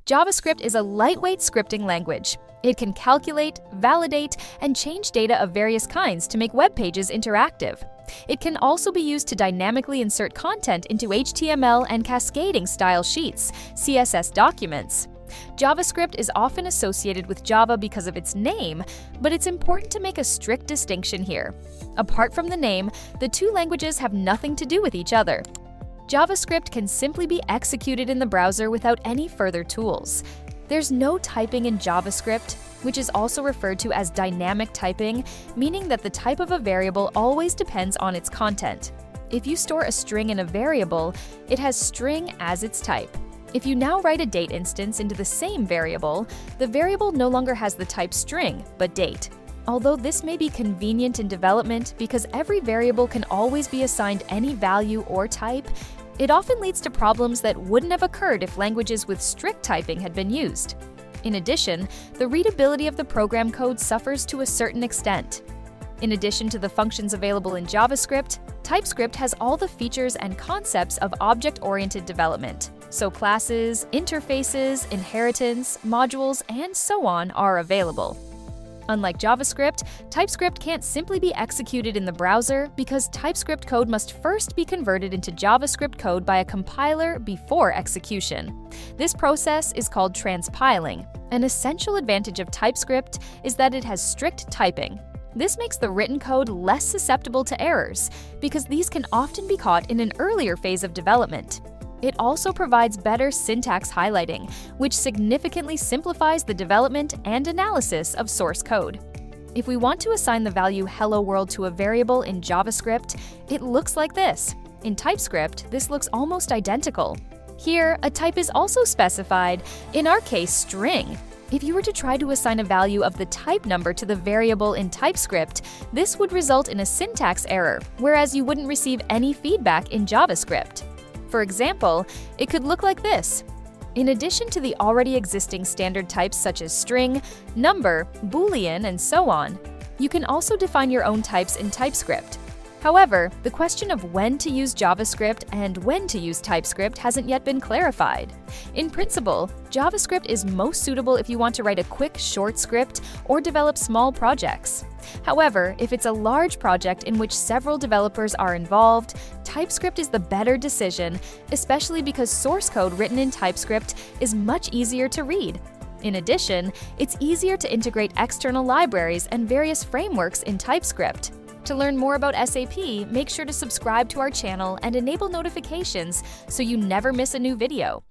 JavaScript is a lightweight scripting language. It can calculate, validate, and change data of various kinds to make web pages interactive. It can also be used to dynamically insert content into HTML and cascading style sheets, CSS documents. JavaScript is often associated with Java because of its name, but it's important to make a strict distinction here. Apart from the name, the two languages have nothing to do with each other. JavaScript can simply be executed in the browser without any further tools. There's no typing in JavaScript, which is also referred to as dynamic typing, meaning that the type of a variable always depends on its content. If you store a string in a variable, it has string as its type. If you now write a date instance into the same variable, the variable no longer has the type string, but date. Although this may be convenient in development because every variable can always be assigned any value or type, it often leads to problems that wouldn't have occurred if languages with strict typing had been used. In addition, the readability of the program code suffers to a certain extent. In addition to the functions available in JavaScript, TypeScript has all the features and concepts of object-oriented development. So classes, interfaces, inheritance, modules, and so on are available. Unlike JavaScript, TypeScript can't simply be executed in the browser because TypeScript code must first be converted into JavaScript code by a compiler before execution. This process is called transpiling. An essential advantage of TypeScript is that it has strict typing. This makes the written code less susceptible to errors because these can often be caught in an earlier phase of development. It also provides better syntax highlighting, which significantly simplifies the development and analysis of source code. If we want to assign the value hello world to a variable in JavaScript, it looks like this. In TypeScript, this looks almost identical. Here, a type is also specified, in our case, string. If you were to try to assign a value of the type number to the variable in TypeScript, this would result in a syntax error, whereas you wouldn't receive any feedback in JavaScript. For example, it could look like this. In addition to the already existing standard types such as string, number, boolean, and so on, you can also define your own types in TypeScript. However, the question of when to use JavaScript and when to use TypeScript hasn't yet been clarified. In principle, JavaScript is most suitable if you want to write a quick, short script or develop small projects. However, if it's a large project in which several developers are involved, TypeScript is the better decision, especially because source code written in TypeScript is much easier to read. In addition, it's easier to integrate external libraries and various frameworks in TypeScript. To learn more about SAP, make sure to subscribe to our channel and enable notifications so you never miss a new video.